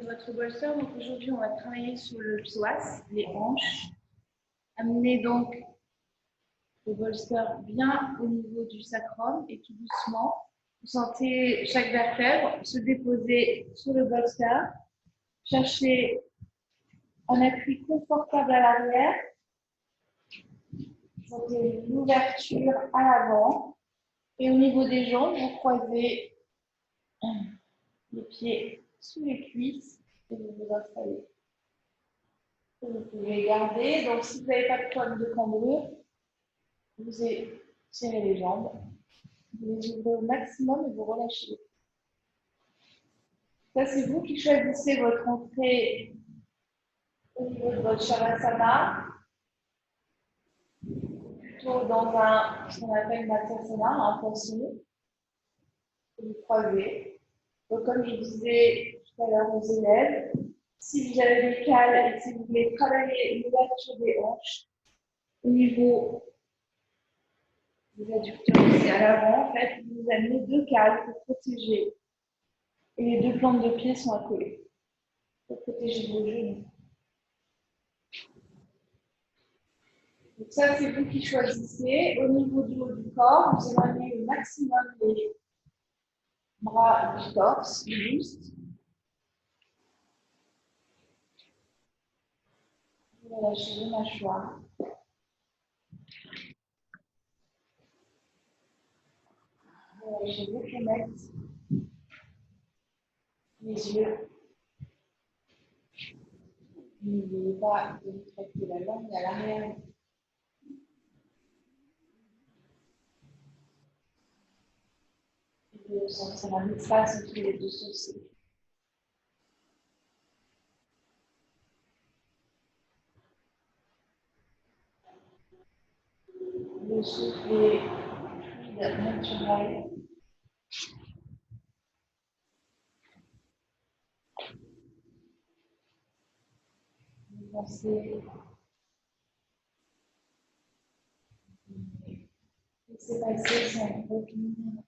votre bolster. Donc aujourd'hui, on va travailler sur le psoas, les hanches. Amenez donc le bolster bien au niveau du sacrum et tout doucement, vous sentez chaque vertèbre se déposer sur le bolster. Cherchez un appui confortable à l'arrière. Sentez l'ouverture à l'avant. Et au niveau des jambes, vous croisez les pieds sous les cuisses et vous vous installez. Vous pouvez garder. Donc, si vous n'avez pas de problème de cambrure, vous étirez les jambes. Vous les ouvrez au maximum et vous relâchez. Ça, c'est vous qui choisissez votre entrée au niveau de votre Shavasana. Plutôt dans ce qu'on appelle Matsasana, un poisson. Vous croisez. Donc, comme je disais tout à l'heure aux élèves, si vous avez des cales et si vous voulez travailler l'ouverture des hanches, au niveau des adducteurs ici à l'avant, en fait, vous amenez deux cales pour protéger. Et les deux plantes de pied sont accolées pour protéger vos genoux. Donc ça, c'est vous qui choisissez. Au niveau du haut du corps, vous éloignez au maximum les bras du torse, du buste. Vous relâchez les mâchoires. Vous relâchez vos fenêtres, les yeux. N'oubliez pas de rétracter la langue à l'arrière. Et de sentir un espace entre les deux sourcils. Le souffle est fluide, naturel. Vous pensez laisser passer sans retenir.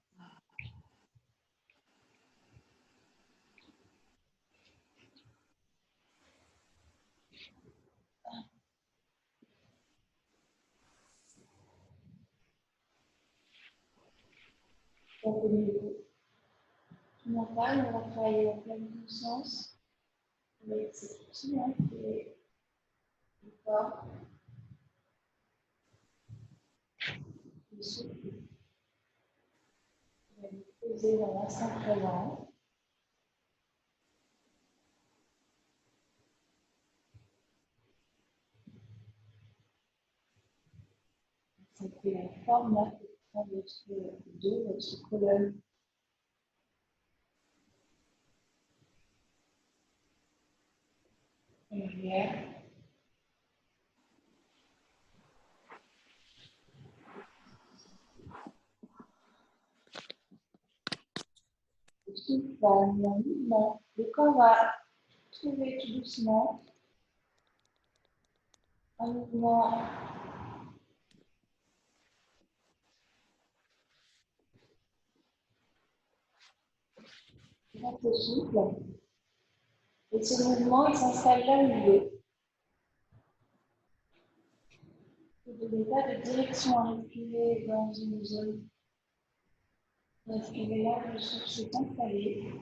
Donc, au niveau mental, on va travailler en pleine conscience avec cet outil qui est le corps, le souffle. On va vous poser dans l'instant présent. Sentez la forme là que prend votre dos, votre colonne. Arrière. Le souffle va amener un mouvement. Le corps va trouver tout doucement un mouvement grâce au souffle. Et ce mouvement, il s'installe là où il est. Vous n'avez pas de direction à respirer dans une zone. Respirez là, le souffle s'est installé.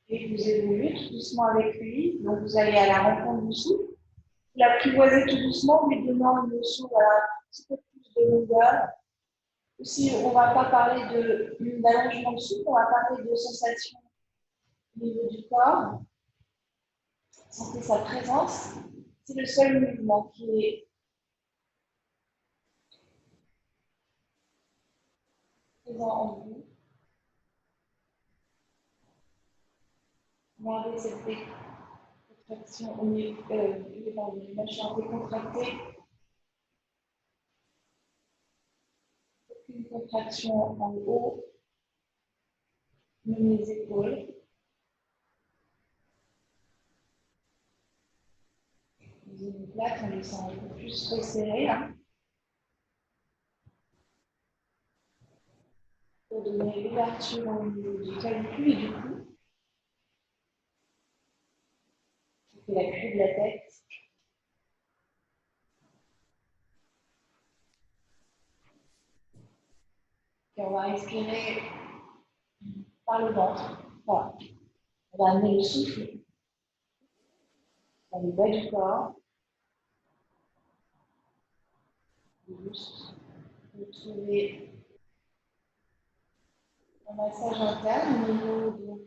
Et vous évoluez tout doucement avec lui. Donc vous allez à la rencontre du souffle. Vous l'apprivoisez tout doucement, lui donnant une notion un petit peu plus de longueur. Aussi, on ne va pas parler d'allongement de souffle, on va parler de sensation au niveau du corps. Sentez sa présence. C'est le seul mouvement qui est présent en vous. Gardez cette contraction au niveau du mâchoire décontractée. Aucune contraction en haut, ni les épaules. Les omoplates, on les sent un peu plus resserrées. Pour donner l'ouverture au niveau du clavicule et du cou. On fait la queue de la tête. Et on va respirer par le ventre. Voilà. On va amener le souffle dans le bas du corps. Juste retrouver un massage interne au niveau donc,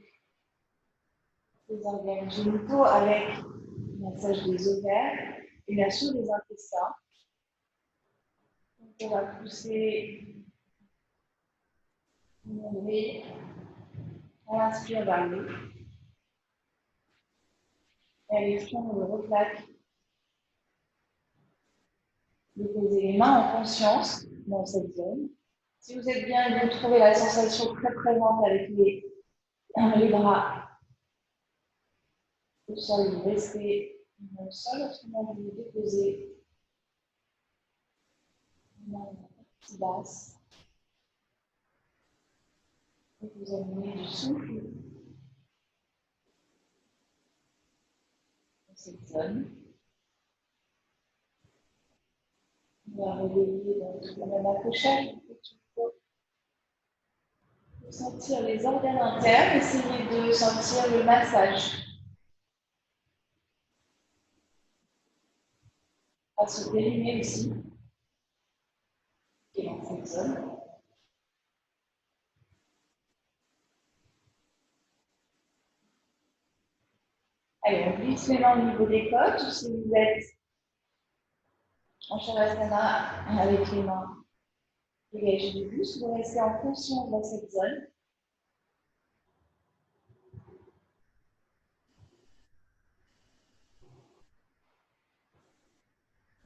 des organes génitaux avec un massage des ovaires et bien sûr des intestins. Donc, on va pousser le nombril. On inspire vers le haut. Et à l'expire, on le replaque. Déposez les mains en conscience dans cette zone. Si vous êtes bien, vous trouvez la sensation très présente avec les bras au sol, vous restez au sol, autrement vous vous déposez la partie basse. Et vous amenez du souffle dans cette zone. On va réveiller la même accrochage. Sentir les organes internes, essayez de sentir le massage. À se périnée aussi, qui est dans cette zone. Allez, on glisse les mains au niveau des côtes, ou si vous êtes en Shavasana avec les mains dégagées du buste, vous restez en conscience dans cette zone.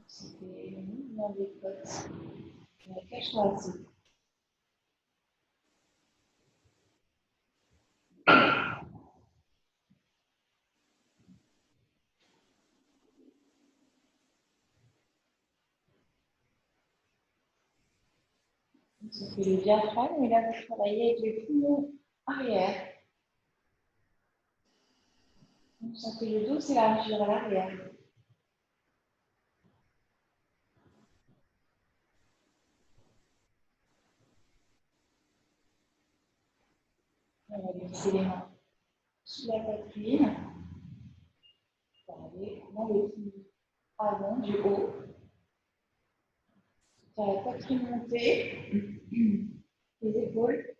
C'était le mouvement des côtes, la cage thoracique. Ça fait le diaphragme, et là vous travaillez avec les poumons arrière. Vous sentez le dos s'élargir à l'arrière. On va glisser les mains sous la poitrine. On va aller dans le pli avant du haut. Sur la poitrine montée, les épaules.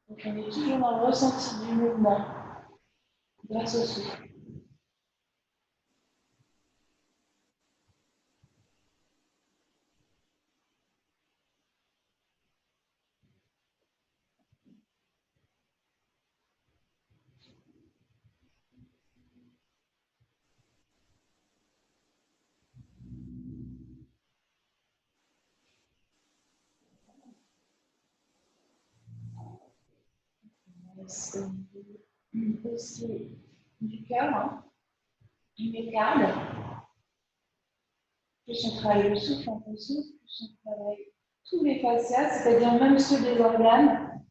Donc on est toujours dans le ressenti du mouvement grâce au souffle. C'est aussi du cœur, hein, du mécarde. Plus on travaille le souffle en conscience, plus on travaille tous les fascias, c'est-à-dire même ceux des organes.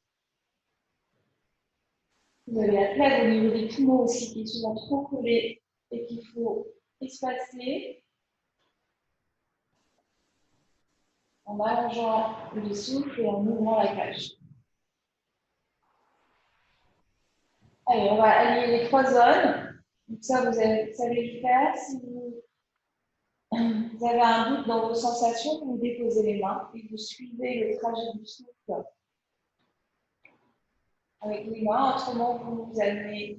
Vous avez la plaque au niveau des poumons aussi qui est souvent trop collée et qu'il faut espacer en allongeant le souffle et en ouvrant la cage. Allez, on va allier les trois zones. Donc ça, vous savez le faire. Si vous avez un doute dans vos sensations, vous déposez les mains et vous suivez le trajet du souffle avec les mains. Autrement, vous amenez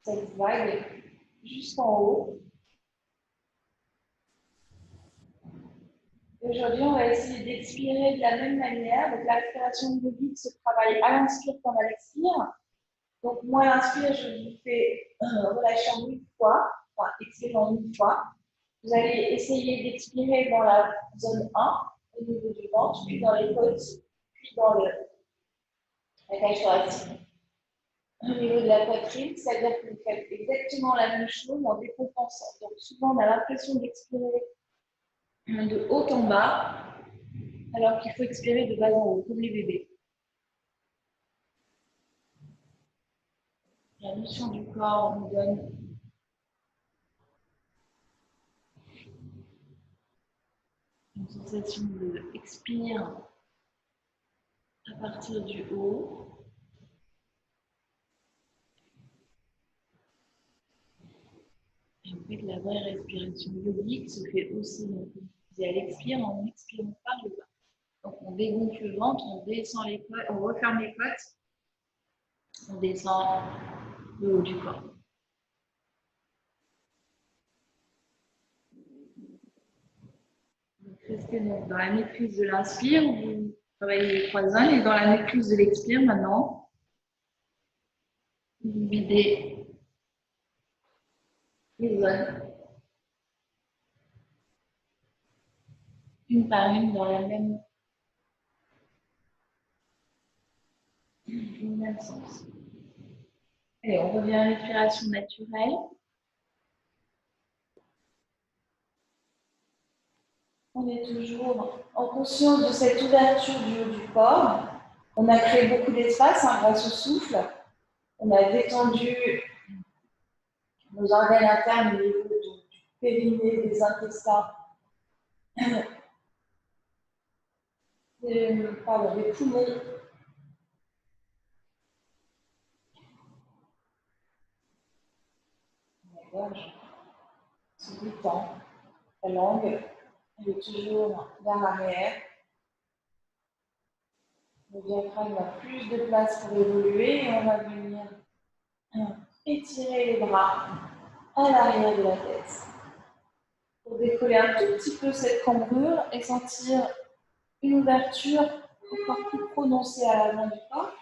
cette vague jusqu'en haut. Aujourd'hui, on va essayer d'expirer de la même manière. Donc, la respiration yogique se travaille à l'inspire comme à l'expire. Donc, moi, à l'inspire, je vous fais relâcher en une fois, enfin, expirer en une fois. Vous allez essayer d'expirer dans la zone 1, au niveau du ventre, puis dans les côtes, puis dans la cage thoracique. Au niveau de la poitrine, c'est-à-dire que vous faites exactement la même chose en décompensant. Donc souvent, on a l'impression d'expirer de haut en bas, alors qu'il faut expirer de bas en haut, comme les bébés. La notion du corps nous donne une sensation de expire à partir du haut. Et en fait, la vraie respiration yogique se fait aussi. Donc, elle expire, on expire par le bas. Donc, on dégonfle le ventre, on descend les côtes, on referme les côtes, on descend le haut du corps. Donc, restez donc dans la maîtrise de l'inspire, vous travaillez les croisins, et dans la maîtrise de l'expire maintenant, vous videz les zones, une par une, dans le même sens. Allez, on revient à l'inspiration naturelle. On est toujours en conscience de cette ouverture du haut du corps. On a créé beaucoup d'espace grâce au souffle. On a détendu nos organes internes au niveau du périnée, des intestins, des poumons. La gorge se détend. La langue, elle est toujours vers l'arrière. Le diaphragme a plus de place pour évoluer et on va venir étirer les bras à l'arrière de la tête pour décoller un tout petit peu cette cambrure et sentir une ouverture encore plus prononcée à l'avant du corps.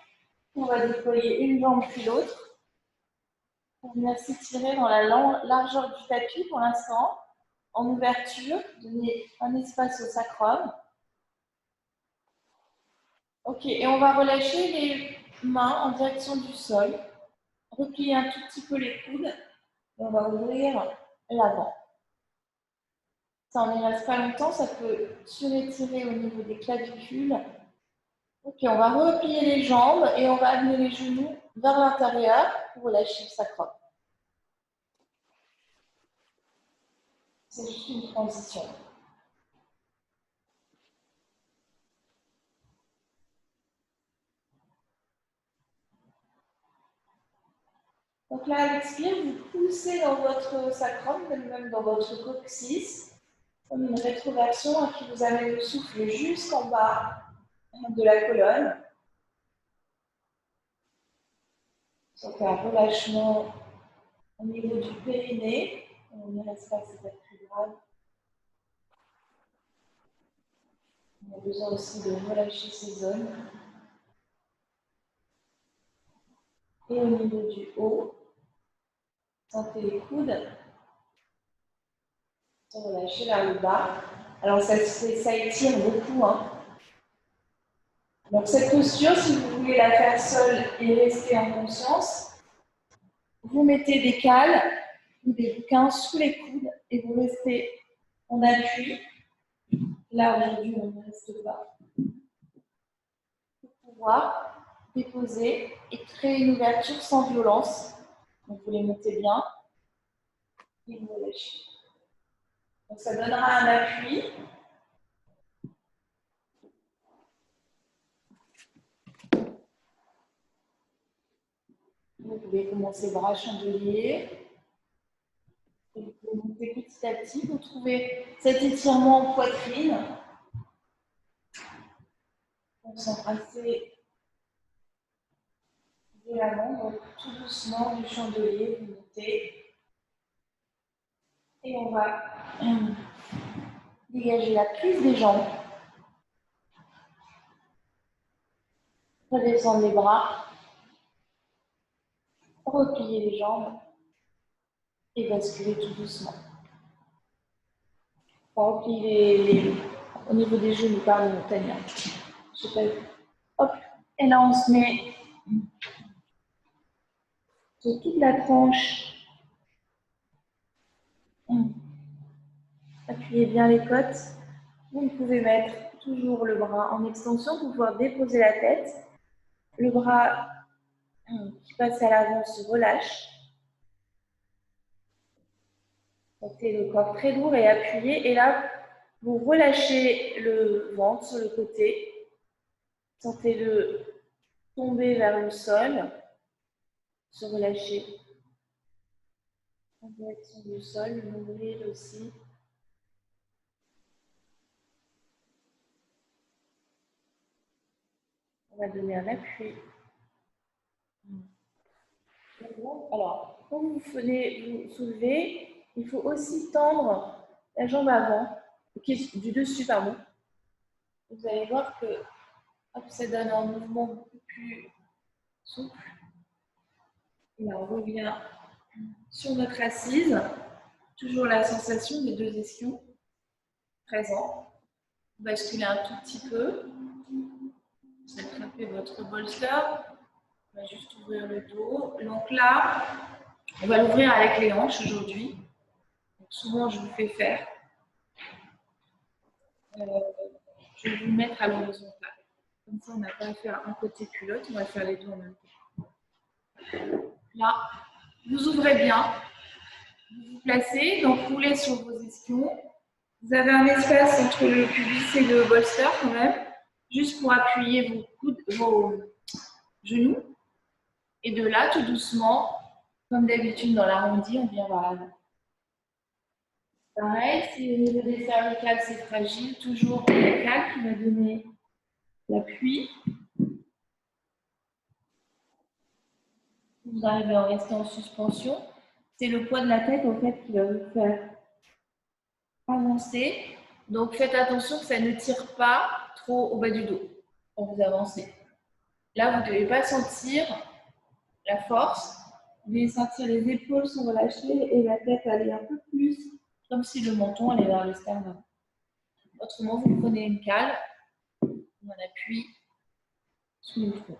On va déployer une jambe puis l'autre pour venir s'étirer dans la largeur du tapis pour l'instant, en ouverture, donner un espace au sacrum. Ok, et on va relâcher les mains en direction du sol, replier un tout petit peu les coudes et on va ouvrir l'avant. Ça, on n'y reste pas longtemps, ça peut surétirer au niveau des clavicules. Ok, on va replier les jambes et on va amener les genoux vers l'intérieur pour relâcher le sacrum. C'est juste une transition. Donc là, à l'expire, vous poussez dans votre sacrum, même dans votre coccyx, comme une rétroversion qui vous amène le souffle jusqu'en bas de la colonne. Donc un relâchement au niveau du périnée. On n'y reste pas, c'est pas très grave. On a besoin aussi de relâcher ces zones. Et au niveau du haut, sentez les coudes se relâcher vers le bas. Alors ça étire beaucoup. Donc cette posture, si vous voulez la faire seule et rester en conscience, vous mettez des cales ou des bouquins sous les coudes et vous restez en appui. Là aujourd'hui on ne reste pas. Pour pouvoir déposer et créer une ouverture sans violence. Donc vous les mettez bien et vous relâchez. Donc ça donnera un appui. Vous pouvez commencer bras chandelier. Et vous montez petit à petit. Vous trouvez cet étirement en poitrine. On s'embrasser violemment, donc tout doucement du chandelier, vous montez. Et on va dégager la prise des jambes. Redescendre les bras. Replier les jambes. Et basculer tout doucement. On va replier au niveau des genoux, pardon, Tania. Je sais pas. Hop. Et là, on se met sur toute la tranche. Appuyez bien les côtes. Vous pouvez mettre toujours le bras en extension pour pouvoir déposer la tête. Le bras qui passe à l'avant se relâche. Sentez le corps très lourd et appuyé. Et là, vous relâchez le ventre sur le côté. Sentez-le tomber vers le sol. Se relâcher. En direction du sol, le nombril aussi. On va donner un appui. Alors, quand vous venez vous soulever, il faut aussi tendre la jambe avant, du dessus, pardon. Vous allez voir que hop, ça donne un mouvement beaucoup plus souple. Et là, on revient sur notre assise. Toujours la sensation des deux ischions présents. Basculez un tout petit peu. Vous attrapez votre bolster. On va juste ouvrir le dos. Donc là, on va l'ouvrir avec les hanches aujourd'hui. Souvent, je vous fais faire. Je vais vous le mettre à l'horizontale. Comme ça, on n'a pas à faire un côté culotte, on va faire les deux en même temps. Là, vous ouvrez bien. Vous vous placez, donc roulez sur vos ischions. Vous avez un espace entre le pubis et le bolster quand même, juste pour appuyer vos coudes, vos genoux. Et de là, tout doucement, comme d'habitude dans l'arrondi, on vient vers l'avant. Pareil, si au niveau des cervicales c'est fragile, toujours la cale qui va donner l'appui. Vous arrivez à rester en suspension. C'est le poids de la tête en fait qui va vous faire avancer. Donc faites attention que ça ne tire pas trop au bas du dos quand vous avancez. Là, vous ne devez pas sentir la force. Vous devez sentir les épaules se relâcher et la tête aller un peu plus, comme si le menton allait vers le sternum. Autrement, vous prenez une cale, on appuie sous le front.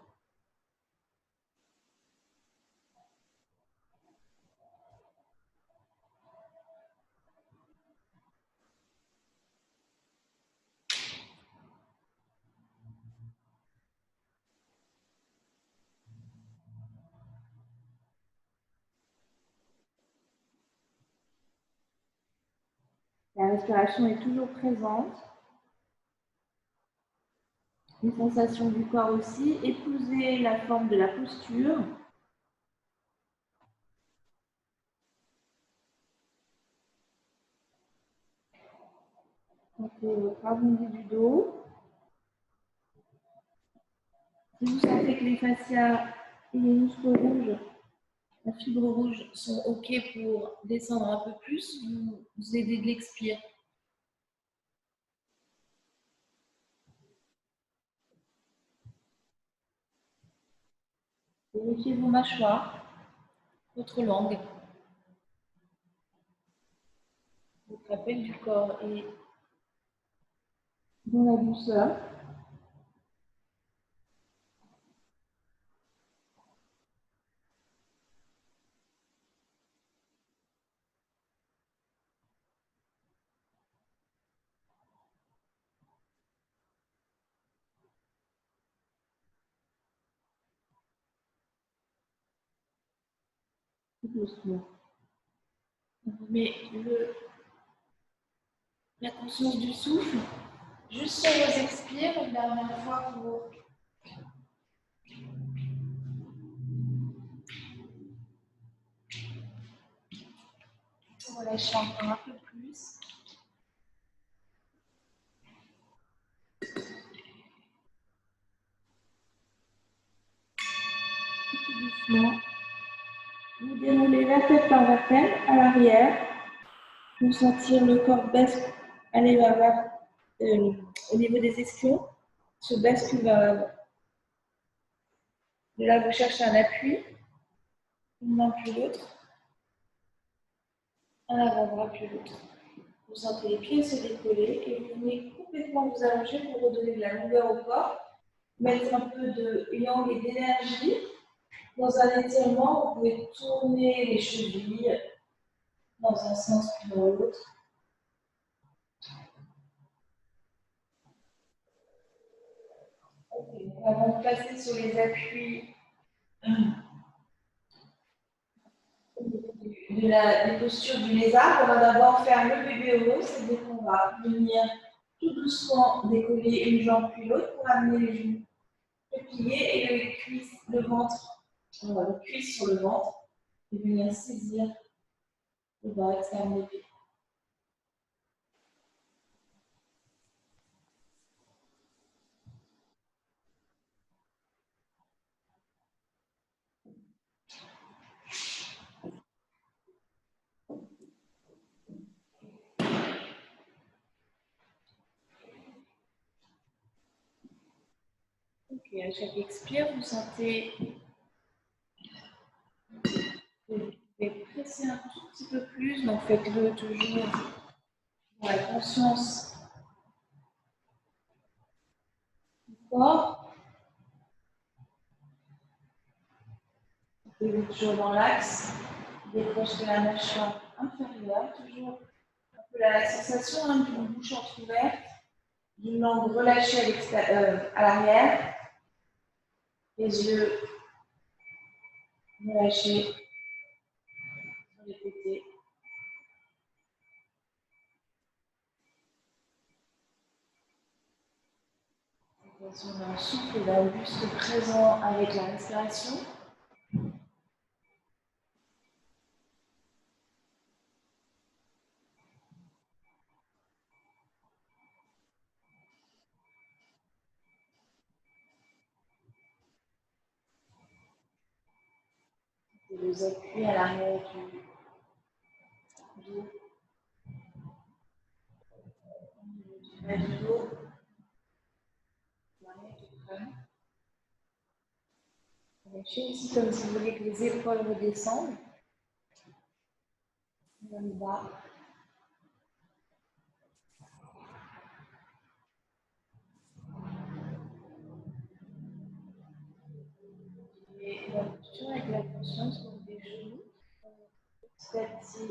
La respiration est toujours présente. Les sensations du corps aussi. Épousez la forme de la posture. Sentez votre arrondi du dos. Si vous sentez que les fascias et les muscles rouges, la fibre rouge sont OK pour descendre un peu plus, vous aidez de l'expire. Vérifiez vos mâchoires, votre langue. Votre appel du corps est dans la douceur. Doucement. On met la conscience du souffle juste sur vos expires, une dernière fois pour relâcher encore un peu plus. Tout doucement. Vous déroulez la tête par vertèbre à l'arrière. Vous sentir le corps aller vers au niveau des ischions, se bascule vers l'avant. De là, vous cherchez un appui, une main puis l'autre, un avant-bras puis l'autre. Vous sentez les pieds se décoller et vous venez complètement vous allonger pour redonner de la longueur au corps, mettre un peu de yang et d'énergie Dans un étirement, vous pouvez tourner les chevilles dans un sens puis dans l'autre. Okay. Avant de passer sur les appuis des postures du lézard, on va d'abord faire le bébé heureux, c'est-à-dire qu'on va venir tout doucement décoller une jambe puis l'autre pour amener les genoux pliés et le ventre, le cuisse sur le ventre et venir saisir le bas externe des pieds. Ok, à chaque expire, vous sentez vous pouvez presser un tout petit peu plus, donc faites-le toujours dans la conscience du corps. Vous toujours dans l'axe, décroche de la mâchoire inférieure, toujours un peu la sensation d'une bouche entrouverte, d'une langue relâchée à l'arrière, les yeux relâchés sur les côtés. Sensation d'un souffle et d'un buste présent avec la respiration. Et les appuis à l'arrière du dos, du bas du dos, l'arrière du crâne. Relâchez aussi comme si vous voulez que les épaules redescendent vers le bas. Et la posture avec la conscience donc des genoux, petit à petit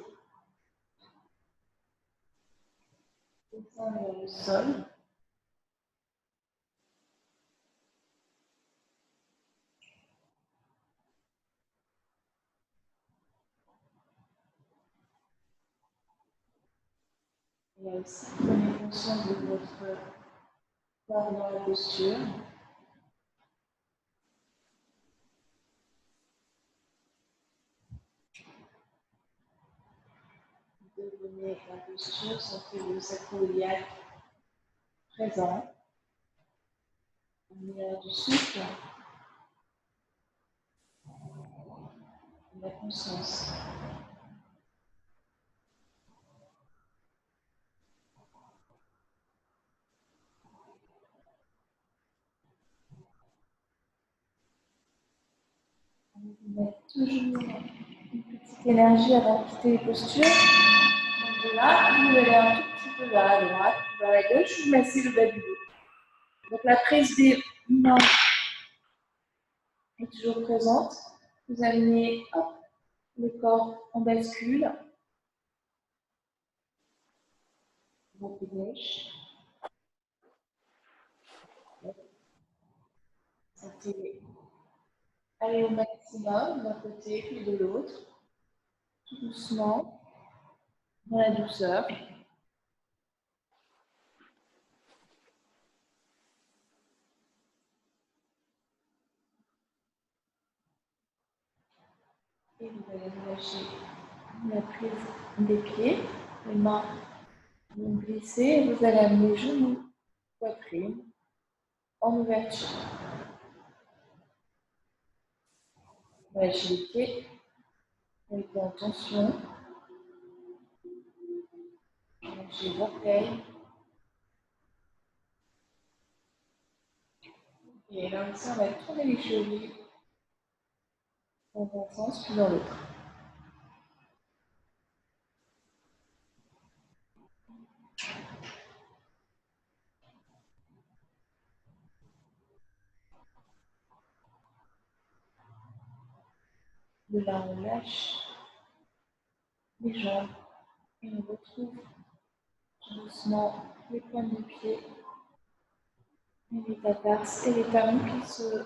descendre vers le sol. Et là aussi, prenez conscience de votre corps dans la posture. Devenez la posture, sentez le sacro-iliaque présent. On a du souffle, de la conscience. On met toujours une petite énergie avant de quitter les postures. Donc de là, vous allez un tout petit peu vers la droite, vers la gauche, vous massez le bas du dos. Donc la prise des mains est toujours présente. Vous amenez le corps en bascule. Votre gauche. Sentez aller au maximum d'un côté puis de l'autre. Tout doucement, dans la douceur. Et vous allez relâcher la prise des pieds. Les mains vont glisser et vous allez amener genoux, poitrine en ouverture. Relâchez les pieds, mettez en tension. Relâchez les orteils. Et là aussi, on va tourner les chevilles dans un sens puis dans l'autre. De là, on lâche les jambes et on retrouve doucement les pointes de pied, les métatarses et les talons qui se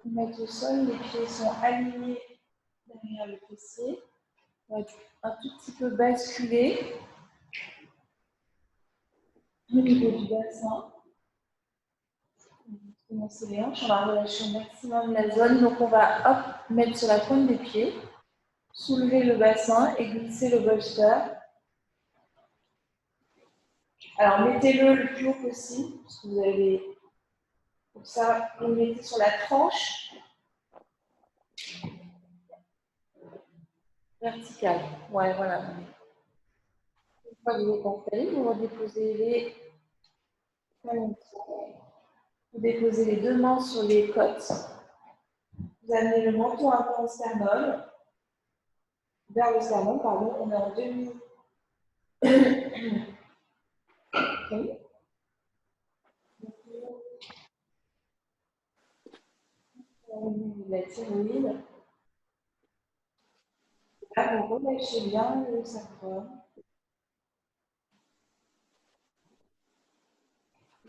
mettent au sol. Les pieds sont alignés derrière le fessier. On va un tout petit peu basculer au niveau du bassin. Commencer les hanches, on va relâcher au maximum la zone. Donc on va hop, mettre sur la pointe des pieds, soulever le bassin et glisser le bolster. Alors mettez-le le plus haut possible, parce que vous avez, comme ça, vous le mettez sur la tranche verticale. Ouais, voilà. Une fois que vous êtes installé, vous redéposez les talons. Vous déposez les deux mains sur les côtes. Vous amenez le menton un peu en sternum, vers le sternum, pardon. On est en demi. Okay. Au niveau de la thyroïde. Là, vous relâchez bien le sacrum.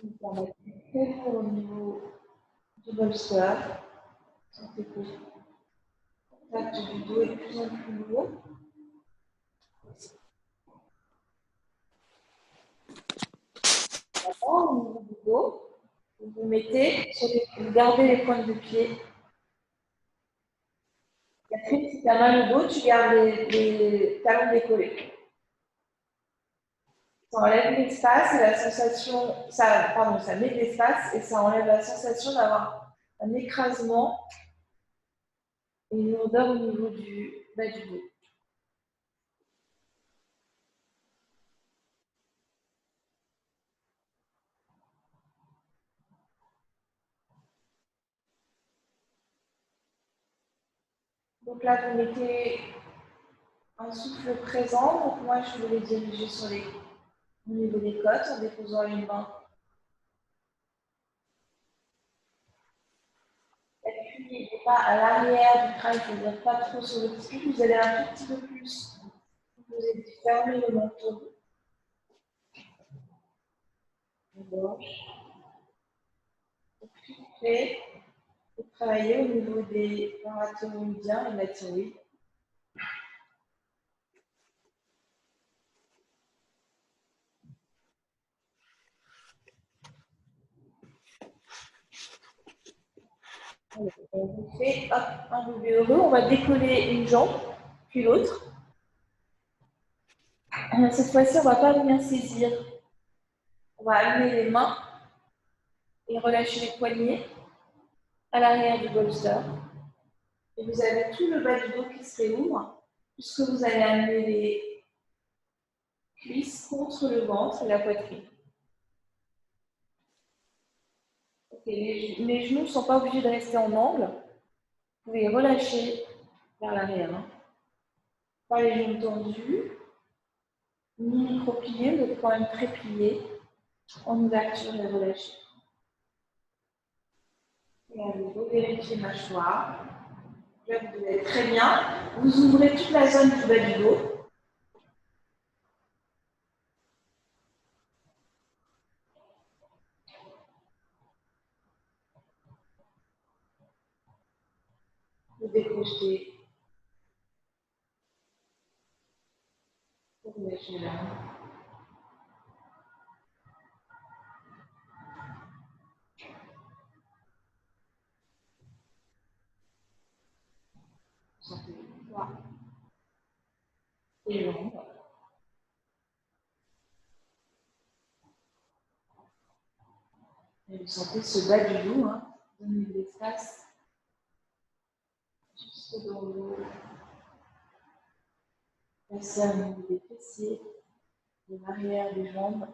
Vous en mettez très lourd au niveau du bolster. Sentez que le contact du dos est de plus en plus lourd. D'abord, au niveau du dos, vous vous mettez sur les, vous gardez les pointes de pied. Catherine, si tu as mal au dos, tu gardes les talons décollés. Ça enlève l'espace et la sensation, ça met de l'espace et ça enlève la sensation d'avoir un écrasement et une lourdeur au niveau du bas du dos. Donc là, vous mettez un souffle présent. Donc moi, je vais les diriger sur au niveau des côtes en déposant les mains. L'appui n'est pas à l'arrière du crâne, c'est-à-dire pas trop sur le petit. Vous allez un tout petit peu plus. Vous allez fermer le menton. La gorge. Filtrer et travailler au niveau des parathyroïdiens et de la thyroïde. On vous fait un bébé heureux. On va décoller une jambe, puis l'autre. Cette fois-ci, on ne va pas venir saisir. On va amener les mains et relâcher les poignets à l'arrière du bolster. Et vous avez tout le bas du dos qui se réouvre, puisque vous allez amener les cuisses contre le ventre et la poitrine. Okay, les genoux ne sont pas obligés de rester en angle. Vous pouvez relâcher vers l'arrière. Hein. Pas les jambes tendues, ni micro-pliés, vous êtes quand même très pliés, en ouverture et relâché. Et à nouveau, vérifiez mâchoire. Là, vous devez être très bien. Vous ouvrez toute la zone du bas du dos. Vous décrochez. Vous relâchez là. Sentez le poids. Et jambes. Et vous sentez ce bas du dos, hein, donner de l'espace jusqu'au dans le dos. Passer au niveau des fessiers, de l'arrière des jambes.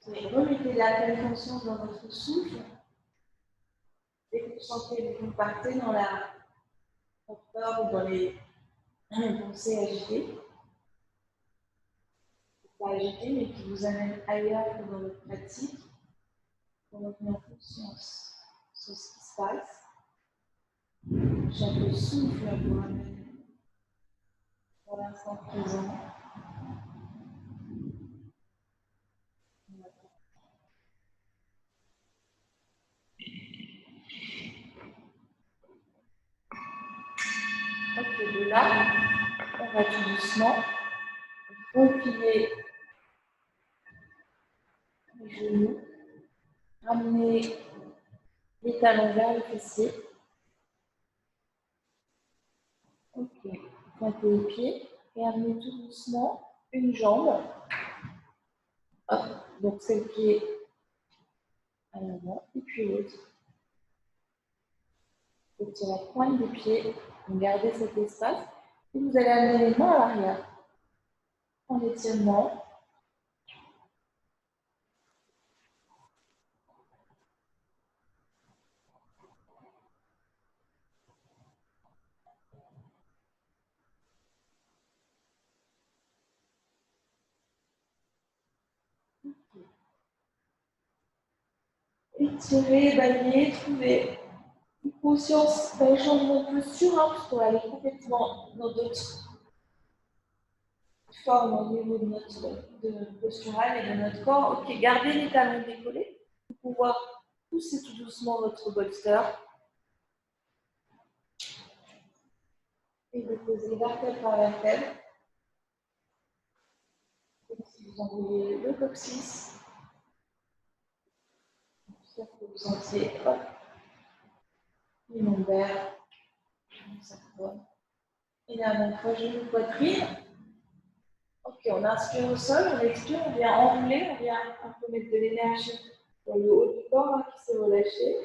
Remettez la pleine conscience dans votre souffle. Dès que vous sentez que vous partez dans la peur ou dans les pensées agitées, pas agitées, mais qui vous amènent ailleurs que dans votre pratique, pour revenir conscience sur ce qui se passe. Chaque souffle vous ramène pour l'instant présent. Ok, de là, on va tout doucement replier les genoux, ramener les talons vers le fessier. Ok, pointez les pieds et amenez tout doucement une jambe. Hop, donc c'est le pied à l'avant et puis l'autre. Donc sur la pointe des pieds, vous gardez cet espace et vous allez amener les mains à l'arrière en étirement. Étirez, balayez, trouvez une conscience d'un changement de posture, parce qu'on va aller complètement dans d'autres formes au niveau de notre postural et de notre corps. Ok, gardez les talons décollés pour pouvoir pousser tout doucement votre bolster et de poser vertèbre par vertèbre. Comme si vous enroulez le coccyx. J'espère que vous sentiez les lombaires, le sacrum. Et la dernière fois, genou, poitrine. Ok, on inspire au sol, on expire, on vient enrouler, on vient un peu mettre de l'énergie dans le haut du corps hein, qui s'est relâché.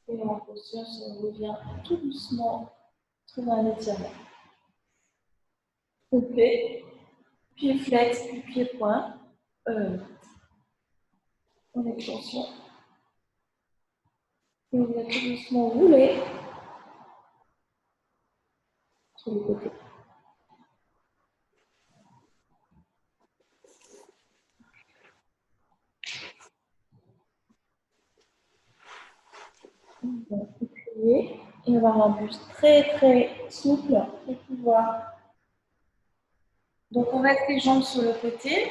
Et en conscience, on revient tout doucement, trouver un étirement. Complet, pied flex, puis pied point. En extension. Et on vient tout doucement rouler sur le côté. On va plier et avoir un buste très souple pour pouvoir. Donc on reste les jambes sur le côté,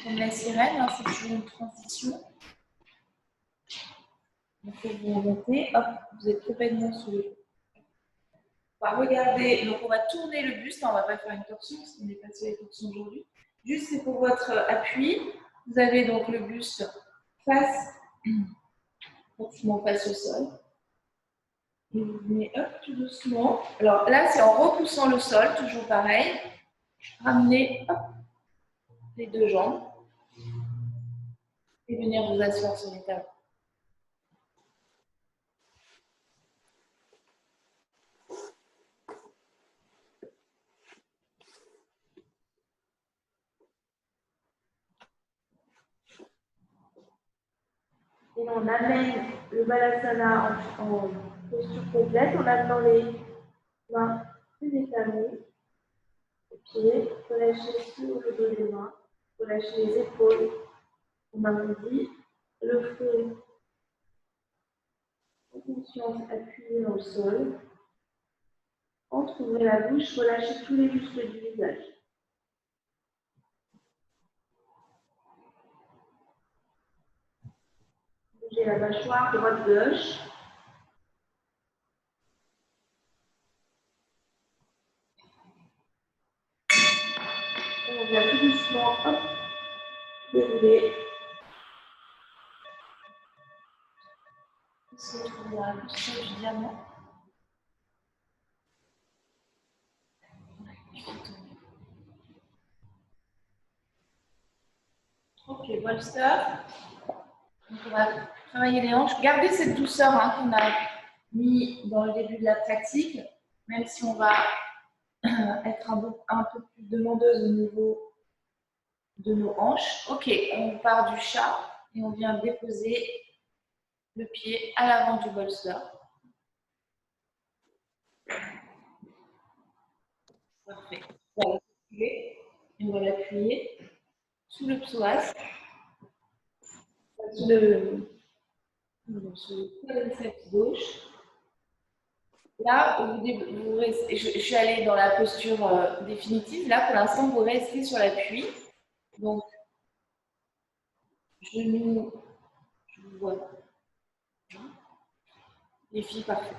comme la sirène, hein, c'est toujours une transition. Donc vous remontez, hop, vous êtes complètement sous le côté. On va regarder, donc on va tourner le buste, on ne va pas faire une torsion, parce qu'on n'est pas sur les torsions aujourd'hui. Juste c'est pour votre appui. Vous avez donc le buste face, pratiquement face au sol. Et vous venez hop, tout doucement. Alors là, c'est en repoussant le sol, toujours pareil. Ramenez hop, les deux jambes et venir vous asseoir sur les talons. Et on amène le balasana en posture complète en amenant les mains sur les talons, les pieds, relâchez sur le dos des mains, relâchez les épaules. On arrondit le front en conscience appuyé dans le sol. Entrouvrez la bouche, relâchez tous les muscles du visage. Bougez la mâchoire droite-gauche. On vient tout doucement, hop, dérouler. On se retrouve dans la posture du diamant. Ok, bolster. Donc on va travailler les hanches. Gardez cette douceur hein, qu'on a mis dans le début de la pratique, même si on va être un peu plus demandeuse au niveau de nos hanches. Ok, on part du chat et on vient déposer le pied à l'avant du bolster. Parfait. On va l'appuyer et on va l'appuyer sous le psoas, sous le quadriceps gauche. Là, vous restez, je suis allée dans la posture définitive. Là, pour l'instant, vous restez sur l'appui. Donc, genoux, je vous vois. Les filles, parfait.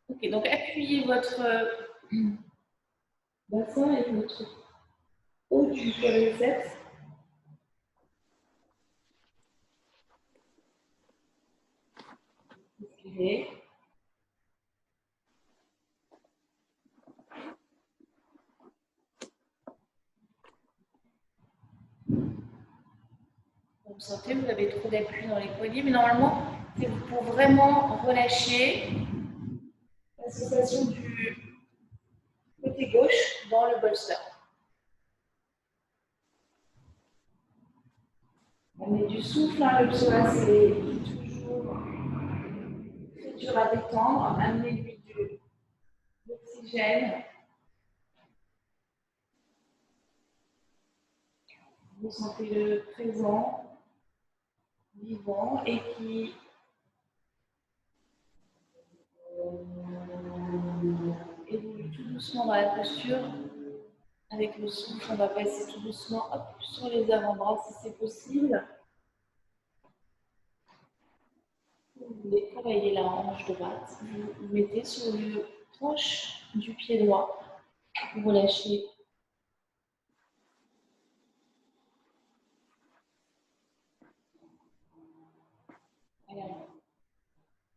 Ok, donc appuyez votre bassin avec votre haut du quadriceps. Inspirez. Vous sentez, vous avez trop d'appui dans les poignets, mais normalement, c'est pour vraiment relâcher la sensation du côté gauche dans le bolster. Amenez du souffle, hein, le psoas c'est toujours très dur à détendre. Amenez-lui de l'oxygène. Vous sentez-le présent, vivant et qui évolue tout doucement dans la posture. Avec le souffle, on va passer tout doucement hop, sur les avant-bras si c'est possible. Vous voulez travailler la hanche droite, vous mettez sur le planche du pied droit. Vous relâchez.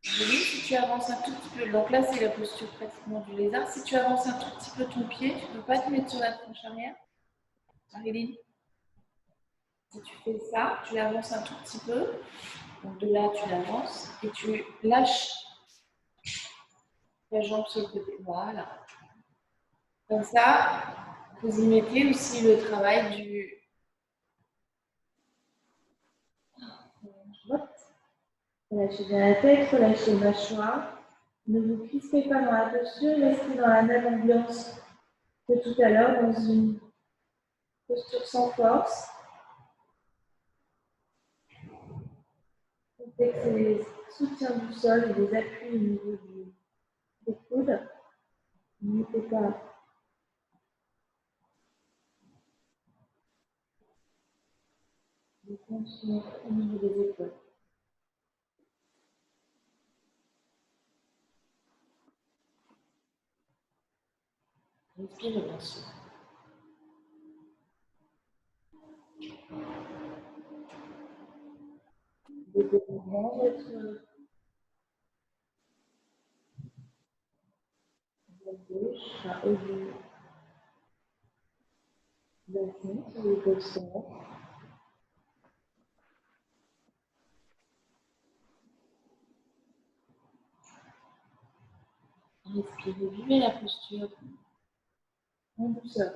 Si tu avances un tout petit peu, donc là c'est la posture pratiquement du lézard. Si tu avances un tout petit peu ton pied, tu ne peux pas te mettre sur la tronche arrière. Marilyn, si tu fais ça, tu l'avances un tout petit peu. Donc de là, tu l'avances et tu lâches la jambe sur le côté. Voilà. Comme ça, vous y mettez aussi le travail du... Relâchez bien la tête, relâchez le mâchoire. Ne vous crispez pas dans la posture, restez dans la même ambiance que tout à l'heure, dans une posture sans force. Dès que c'est les soutiens du sol et les appuis au niveau des coudes, ne mettez pas de tension au niveau des épaules. Respirez bien sûr. Vous devez vraiment votre gauche, enfin, au du bassin, sur les postures. Respirez, vivez la posture en douceur.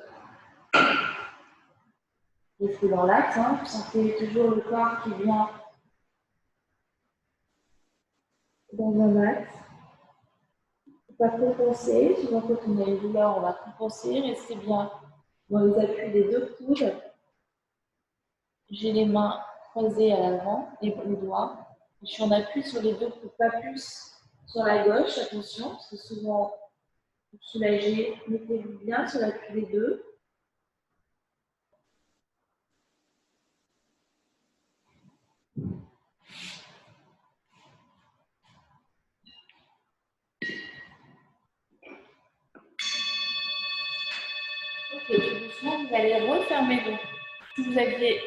Restez dans l'axe, hein, vous sentez toujours le corps qui vient dans un axe. On va compenser, souvent quand on a une douleur, on va compenser, restez bien dans les appuis des deux coudes. J'ai les mains croisées à l'avant, les doigts. Je suis en appui sur les deux coudes, pas plus sur la gauche, attention, parce que souvent, pour soulager, mettez-vous bien sur l'appui des deux. Ok, tout doucement, vous allez refermer. Donc, si vous aviez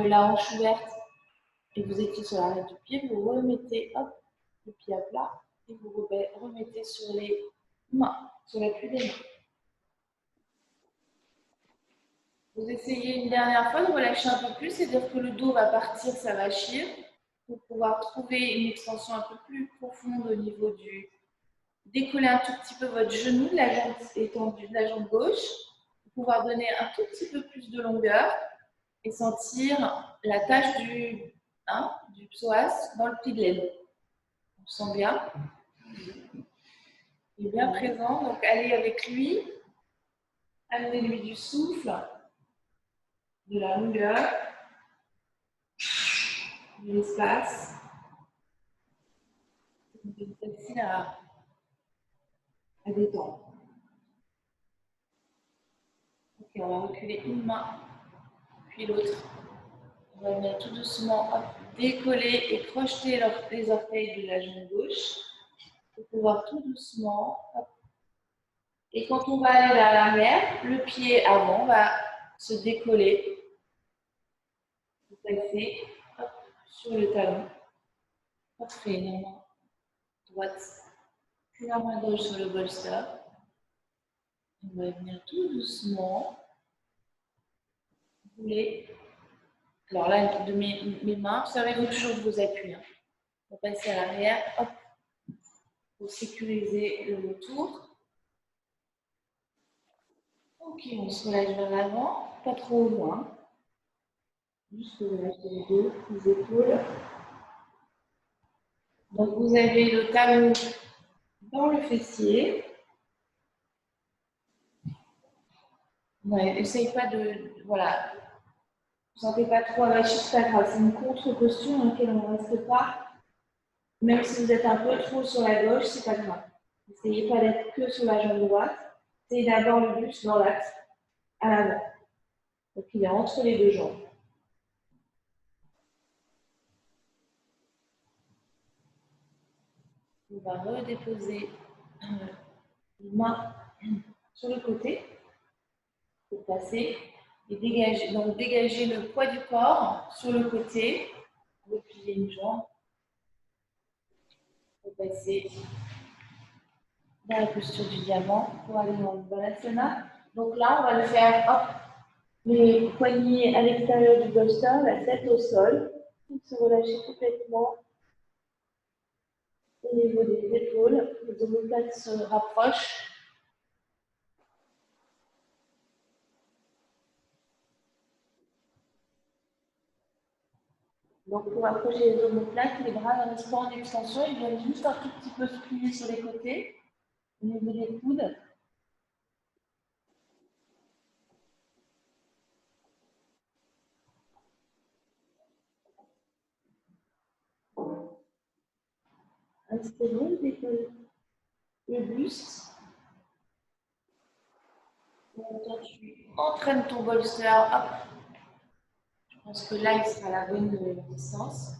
la hanche ouverte et vous étiez sur l'arrêt du pied, vous remettez hop, le pied à plat et vous remettez sur les mains, sur l'appui des mains. Vous essayez une dernière fois de relâcher un peu plus, c'est-à-dire que le dos va partir, ça va chier, pour pouvoir trouver une extension un peu plus profonde au niveau du Décoller un tout petit peu votre genou de la jambe étendue de la jambe gauche pour pouvoir donner un tout petit peu plus de longueur et sentir la tâche du psoas dans le pli de l'aine. On sent bien. Il est bien présent, donc allez avec lui, amenez-lui du souffle, de la longueur, de l'espace. C'est facile à détendre. Ok, on va reculer une main, puis l'autre. On va venir tout doucement décoller et crocheter les orteils de la jambe gauche pour pouvoir tout doucement. Hop. Et quand on va aller vers l'arrière, le pied avant va se décoller, se passer sur le talon. Parfait, la main droite, puis la main gauche sur le bolster. On va venir tout doucement rouler. Alors là, de mes mains, servez-vous toujours de vos appuis. Hein. On va passer à l'arrière, hop, pour sécuriser le retour. Ok, on se relâche vers l'avant, pas trop loin. Juste relâcher les deux, les épaules. Donc vous avez le talon dans le fessier. Ouais, essaye pas de. Voilà. Ne sentez pas trop avachi, c'est pas grave. C'est une contre-posture dans laquelle on ne reste pas. Même si vous êtes un peu trop sur la gauche, c'est pas grave. N'essayez pas d'être que sur la jambe droite. Essayez d'avoir le buste dans l'axe à l'avant. Donc il est entre les deux jambes. On va redéposer les mains sur le côté pour passer et dégager. Donc dégager le poids du corps sur le côté. Replier une jambe. Pour passer dans la posture du diamant pour aller dans le balasana. Donc là, on va le faire, hop, les poignets à l'extérieur du bolster, la tête au sol. Se relâcher complètement au niveau des épaules. Les omoplates se rapprochent. Donc pour approcher les omoplates, les bras ne restent pas en extension, ils viennent juste un tout petit peu se plier sur les côtés, au niveau des coudes. Inspirez, décollez le buste. Quand tu entraînes ton bolster, hop, je pense que là, il sera à la bonne distance.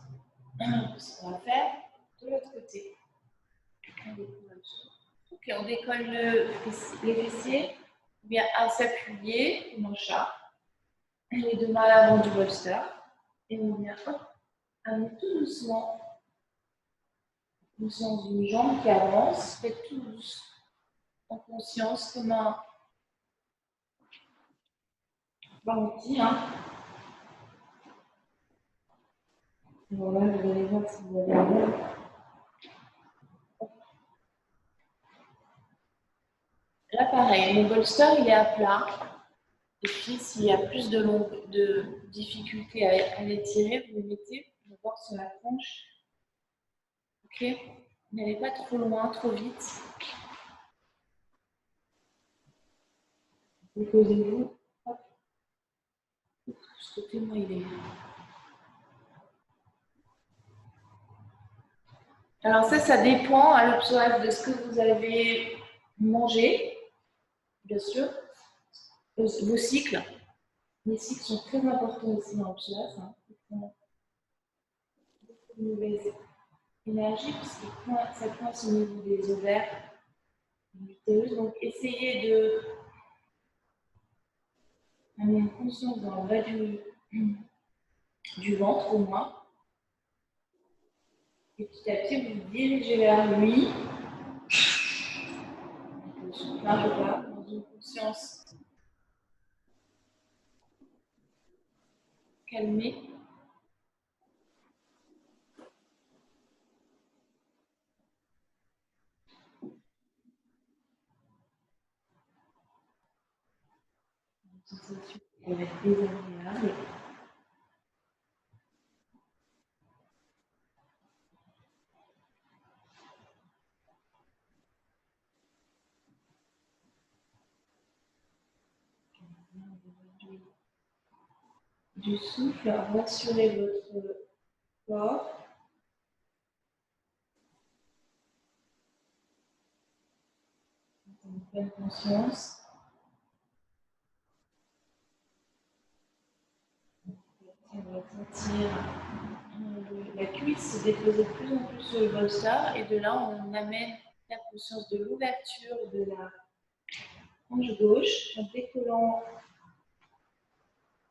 Ce qu'on va faire de l'autre côté. Ok, on décolle les fessiers, bien à s'appuyer, comme un chat, les deux mains à l'avant du bolster, et on vient amener tout doucement, conscience d'une jambe qui avance, faites tout doucement, en conscience, comme un bounty. Hein. Voilà, vous allez voir si vous avez un bon. Là, pareil, mon bolster, il est à plat. Et puis, s'il y a plus de difficultés à l'étirer, vous le mettez d'abord sur la tronche. Ok? N'allez pas trop loin, trop vite. Déposez-vous. Hop. Ce côté, moi, il est. Alors, ça dépend à l'observation de ce que vous avez mangé, bien sûr. Vos cycles. Les cycles sont très importants aussi dans l'observation. Hein. Beaucoup de mauvaise énergie, parce que ça coince au niveau des ovaires, de l'utérus. Donc, essayez de amener une conscience dans le bas du ventre, au moins. Et petit à petit, vous vous dirigez vers lui. Je suis là, dans une conscience calmée. sensation qui peuvent être désagréables. Du souffle, rassurez votre corps. En pleine conscience. On va sentir la cuisse se déposer de plus en plus sur le bolster et de là on amène la conscience de l'ouverture de la hanche gauche en décollant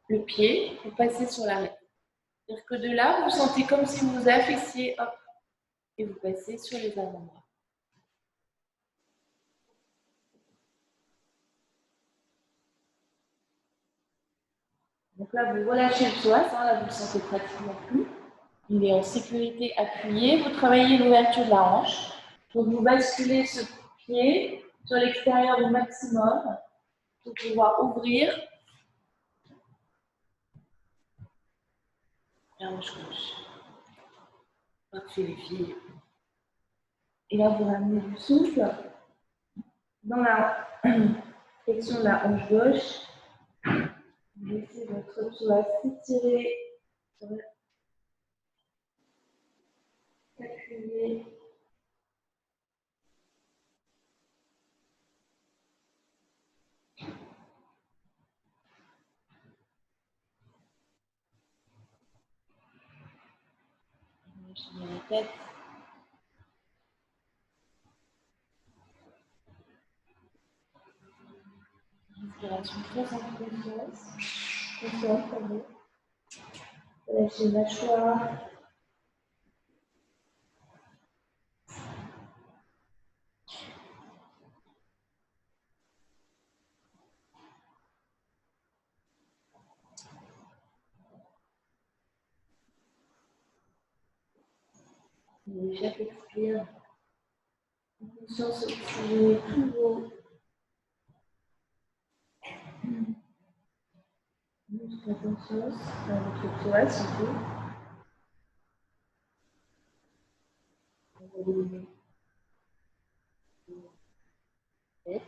le pied pour passer sur l'arrêt. C'est-à-dire que de là, vous sentez comme si vous vous affaissez, hop, et vous passez sur les avant-bras. Donc là, vous relâchez le psoas, là vous ne le sentez pratiquement plus. Il est en sécurité appuyé. Vous travaillez l'ouverture de la hanche. Donc vous basculez ce pied sur l'extérieur au maximum pour pouvoir ouvrir la hanche gauche. Parfait les filles. Et là, vous ramenez du souffle dans la flexion de la hanche gauche. Vous laissez votre psoas s'étirer, s'appuyer. Lâchez la tête. Respiration très en confiance. Confiance, pardon. Lâchez la mâchoire. Et chaque expire, conscience oxygénée tout vos muscles, conscience dans votre psoas surtout.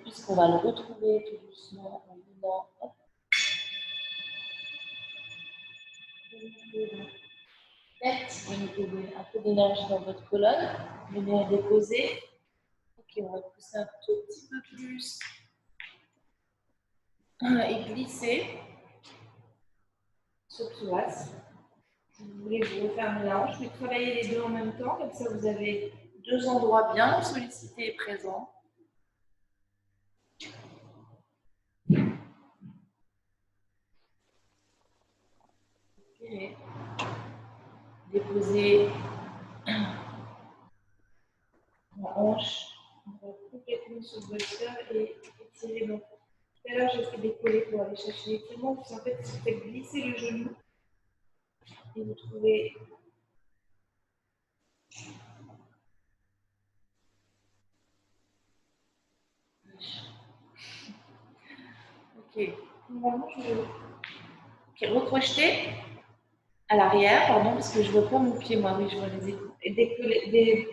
Puisqu'on va le retrouver tout doucement en venant tête, vous mettez un peu d'énergie dans votre colonne, venez déposer. Ok, on va pousser un tout petit peu plus et glisser sur psoas. Si vous voulez, vous refermez la hanche, mais travaillez les deux en même temps, comme ça vous avez deux endroits bien sollicités et présents. Okay. Déposez la hanche complètement sur le bolster et étirez. Donc, tout à l'heure, j'ai fait décoller pour aller chercher l'étirement. En fait, vous faites glisser le genou et vous trouvez ok. Normalement, je vais recrocheter à l'arrière, pardon, parce que je ne vois pas mon pied, moi. Oui, je vois les épaules. Et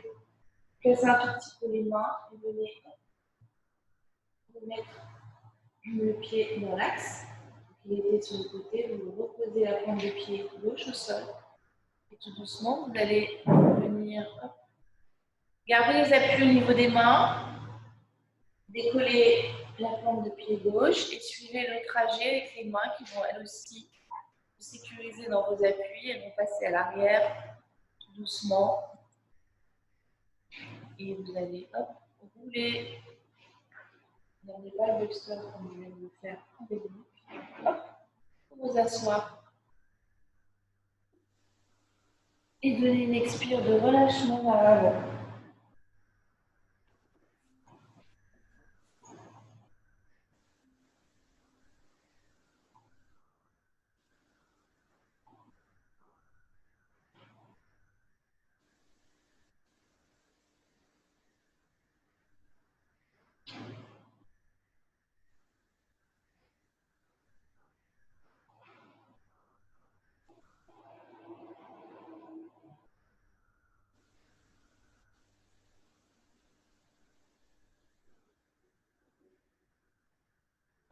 placer un tout petit peu les mains et venez remettre le pied dans l'axe. Il était sur le côté, vous reposez la pointe de pied gauche au sol. Et tout doucement, vous allez venir garder les appuis au niveau des mains, décoller la pointe de pied gauche et suivez le trajet avec les mains qui vont elles aussi vous sécuriser dans vos appuis. Elles vont passer à l'arrière tout doucement. Et vous allez rouler. N'avez pas le bolster comme je viens de le faire avec vous. Hop, vous asseoir. Et donner une expire de relâchement vers l'avant.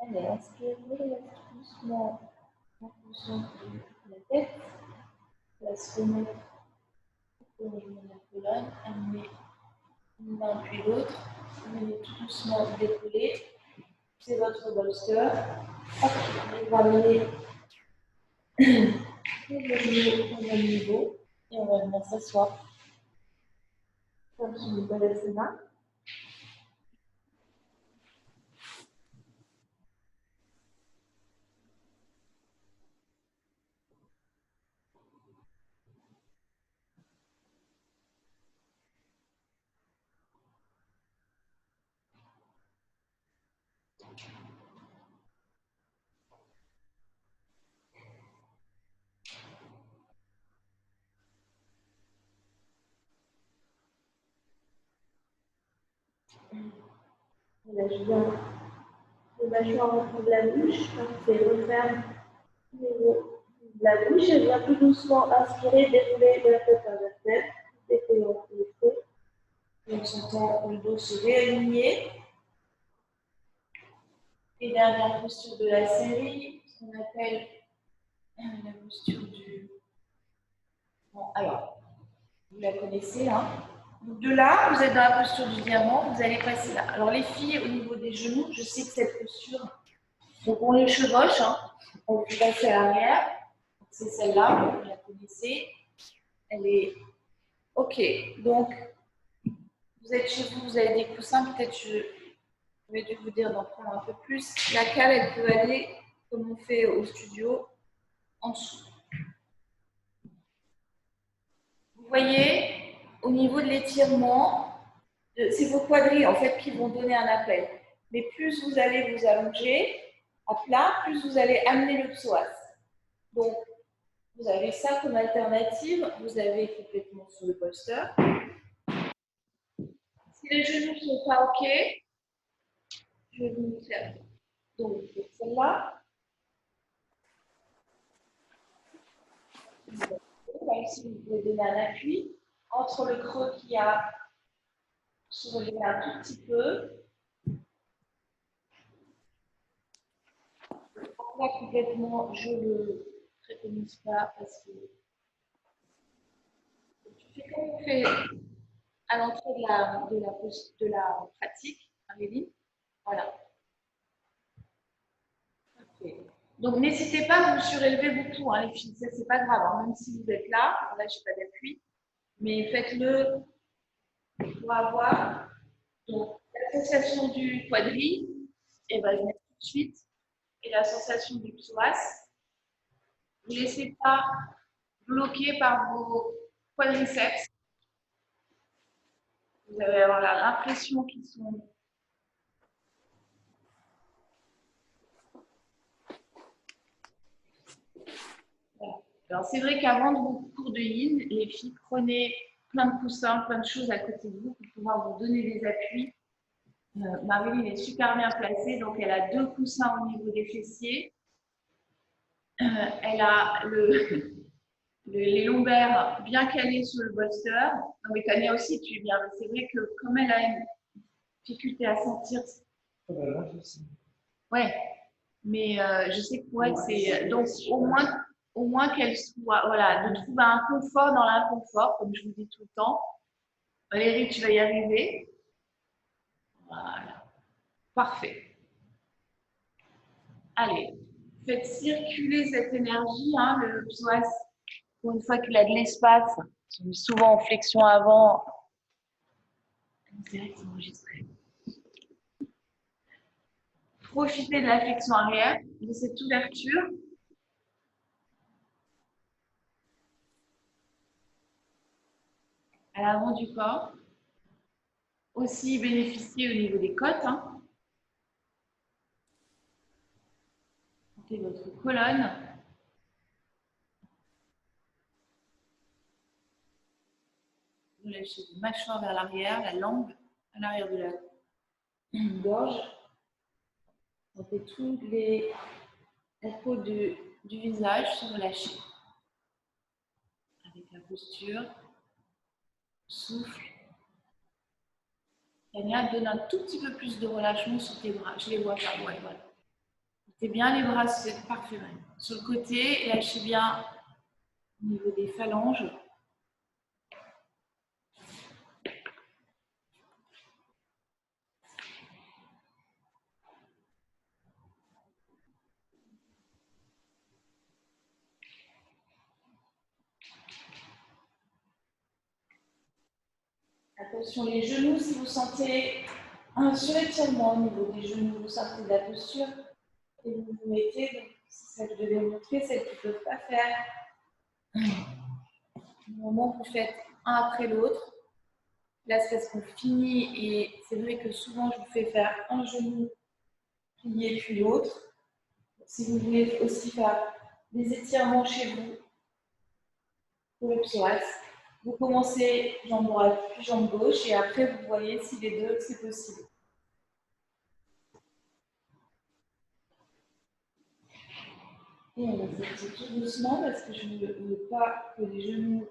Allez, inspirez doucement en fonction de la tête. On va se remettre au niveau de la colonne, amener une main puis l'autre. Vous venez tout doucement décoller. C'est votre bolster. Hop, vous ramenez le genou au même niveau et on va venir s'asseoir comme sur une balasana. Voilà, je viens de mâchoire en fond de la bouche. Parfait, referme au niveau de la bouche. Et viens tout doucement inspirer, dérouler de la tête vers la tête. Décollant le front. On s'entend le dos se réaligner. Et dernière posture de la série, ce qu'on appelle la posture du... Bon, alors, vous la connaissez, hein. Donc de là, vous êtes dans la posture du diamant, vous allez passer là. Alors les filles, au niveau des genoux, je sais que cette posture, donc on les chevauche, hein. On peut passer à l'arrière. C'est celle-là, vous la connaissez. Elle est OK. Donc, vous êtes chez vous, vous avez des coussins, peut-être je vais dû vous dire d'en prendre un peu plus. La cale, elle peut aller, comme on fait au studio, en dessous. Vous voyez, au niveau de l'étirement, c'est vos quadrilles en fait qui vont donner un appel. Mais plus vous allez vous allonger à plat, plus vous allez amener le psoas. Donc, vous avez ça comme alternative. Vous avez complètement sur le bolster. Si les genoux ne sont pas OK, je vais vous montrer. Donc, celle-là. Ici, vous pouvez donner un appui entre le creux qu'il y a, soulever un tout petit peu. Là, complètement, je le préconise pas parce que tu fais comme on fait à l'entrée de la pratique, Marie. Voilà. Parfait. Donc, n'hésitez pas à vous surélever beaucoup, hein, les filles, ça, c'est pas grave, hein, même si vous êtes là, là, je n'ai pas d'appui, mais faites-le pour avoir donc, la sensation du quadrille, et va venir tout de suite, et la sensation du psoas. Ne vous laissez pas bloquer par vos quadriceps. Vous allez avoir l'impression qu'ils sont... Voilà. Alors, c'est vrai qu'avant de vos cours de yin, les filles prenaient plein de coussins, plein de choses à côté de vous pour pouvoir vous donner des appuis. Marilyn est super bien placée, donc elle a 2 coussins au niveau des fessiers. Elle a les lombaires bien calés sur le bolster. Non, mais Tania aussi, tu es bien. Mais c'est vrai que comme elle a une difficulté à sentir... Ouais, mais je sais que pour elle, c'est... Donc, au moins qu'elle soit... Voilà, de trouver un confort dans l'inconfort, comme je vous dis tout le temps. Valérie, tu vas y arriver. Voilà. Parfait. Allez, faites circuler cette énergie, hein, le psoas, pour une fois qu'il a de l'espace, souvent en flexion avant. C'est vrai que c'est enregistré. Profitez de la flexion arrière, de cette ouverture. À l'avant du corps. Aussi bénéficier au niveau des côtes. Hein. Montez votre colonne. Vous lâchez vos mâchoires vers l'arrière, la langue à l'arrière de la gorge. Montez toutes la peau du visage se relâcher. Avec la posture, souffle. Tania, donne un tout petit peu plus de relâchement sur tes bras. Je les vois pas, ouais, voilà. Mettez bien les bras parfait. Sur le côté, lâchez bien au niveau des phalanges. Attention les genoux, si vous sentez un surétirement au niveau des genoux, vous sentez de la posture et vous vous mettez, donc c'est ça que je devais montrer, celles qui ne peuvent pas faire. Au moment où vous faites un après l'autre, là c'est parce qu'on finit et c'est vrai que souvent je vous fais faire un genou plié puis l'autre. Si vous voulez aussi faire des étirements chez vous, pour le psoas, vous commencez jambe droite puis jambe gauche et après vous voyez si les deux c'est possible. Et on va faire tout doucement parce que je ne veux pas que les genoux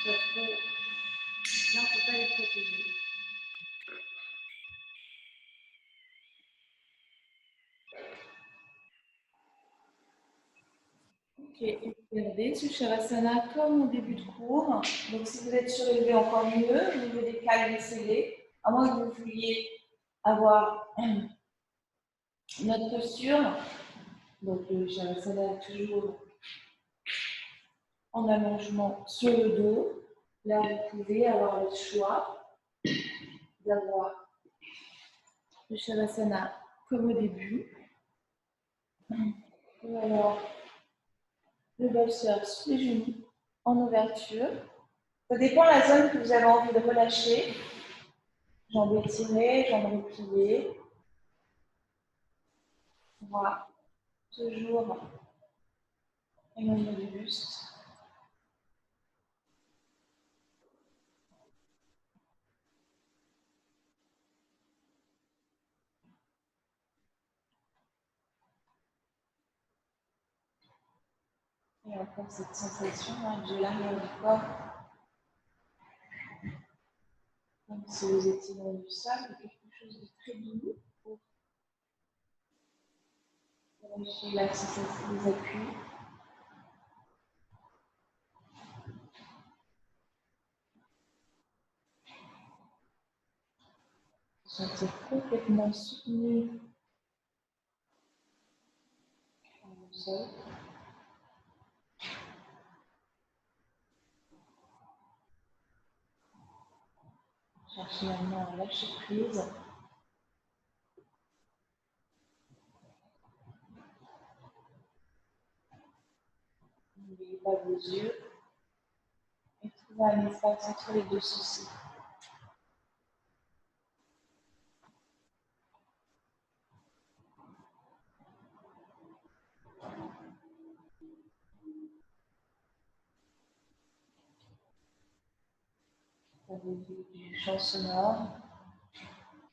soient trop bien, il ne faut pas les protéger. Ok, et regardez ce Shavasana comme au début de cours. Donc si vous êtes surélevé, encore mieux. Au niveau des cales, laissez-les. À moins que vous vouliez avoir notre posture. Donc le Shavasana est toujours en allongement sur le dos. Là, vous pouvez avoir le choix d'avoir le Shavasana comme au début. Ou alors le bolster sous les genoux en ouverture. Ça dépend de la zone que vous avez envie de relâcher. Jambes étirées, jambes repliées. Voilà. Toujours éloigné du buste. Et encore cette sensation de l'arrière du corps. Comme si vous étiez dans du sable, quelque chose de très doux pour relâcher la sensation des appuis. Sentir complètement soutenu par le sol. Cherchez maintenant à lâcher prise. N'oubliez pas vos yeux et trouvez un espace entre les deux soucis. Avez-vous du chant sonore?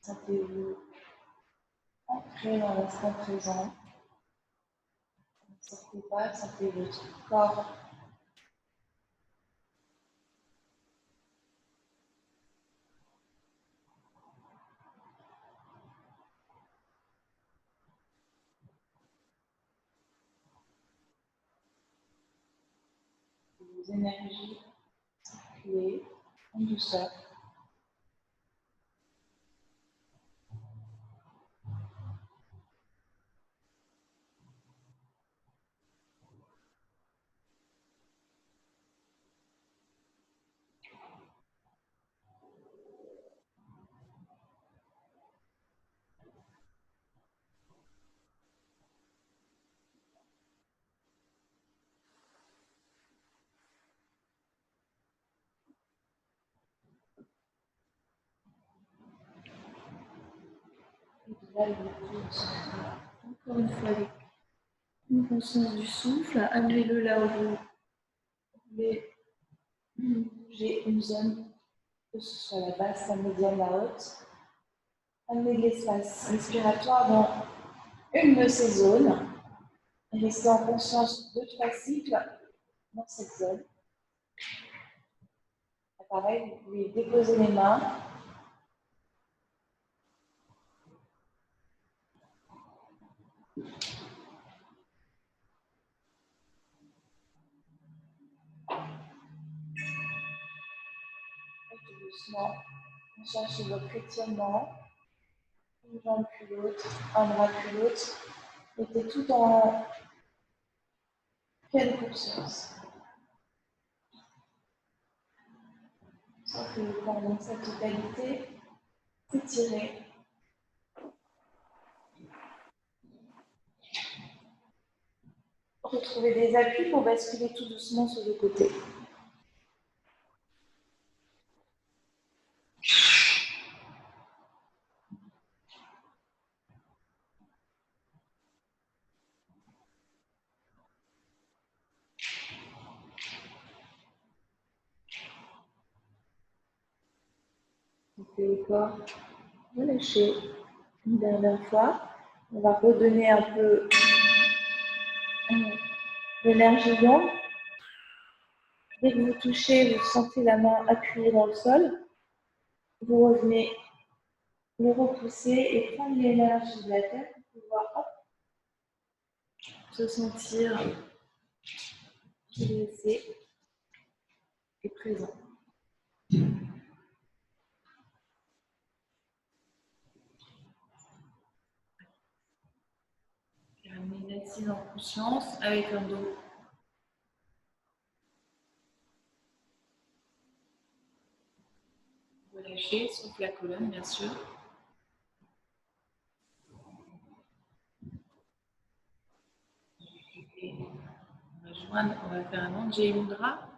Sentez-vous ancré dans l'instant présent. Ne sortez pas, sentez votre corps. Vos énergies circuler en douceur. Et là, encore une fois avec une conscience du souffle. Amenez-le là où vous voulez bouger une zone, que ce soit la basse, la médiane, la haute. Amenez de l'espace respiratoire dans une de ces zones. Restez en conscience 2-3 cycles dans cette zone. Pareil, vous pouvez déposer les mains. doucement. Cherchez votre étirement. Une jambe puis l'autre, un bras puis l'autre. Mettez tout en pleine conscience. Sans que le corps dans sa totalité s'étirer. Retrouvez des appuis pour basculer tout doucement sur le côté. Laissez le corps relâcher une dernière fois. On va redonner un peu l'énergie yang. Dès que vous touchez, vous sentez la main appuyée dans le sol. Vous revenez le repousser et prendre l'énergie de la terre pour pouvoir se sentir blessé et présent. Ramenez l'assise en conscience avec un dos relâché, sauf la colonne bien sûr. Et on va faire un Anjali Mudra.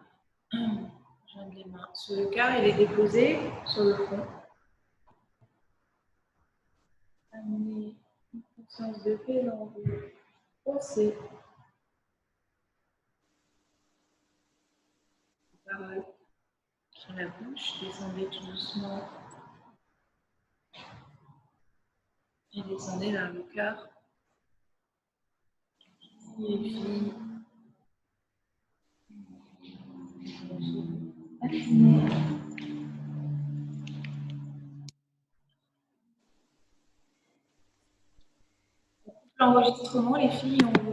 Joindre les mains sur le cœur et les déposer sur le front. Amenez une conscience de paix dans vos pensées, paroles sur la bouche. Descendez tout doucement et descendez vers le cœur. Et puis, affinez. L'enregistrement, les filles, on